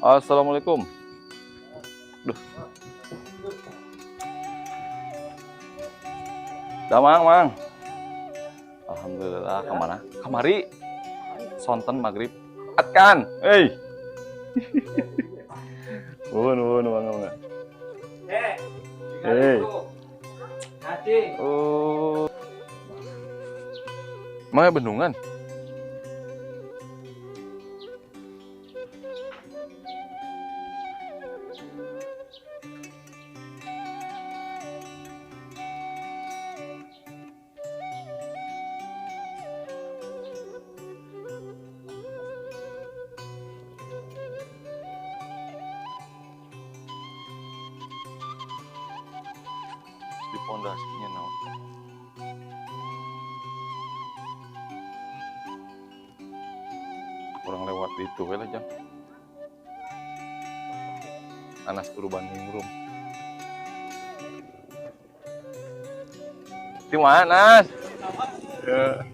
Assalamualaikum. Duh, dah mang. Alhamdulillah, kemana? Kamari. Sonten maghrib. Atkan, hey. Bang. Hey. Oh. Mana bendungan? Di pondasinya naon. Orang lewat itu we lah jang. Anas Urban Ningrum. Di mana, Anas? Ya.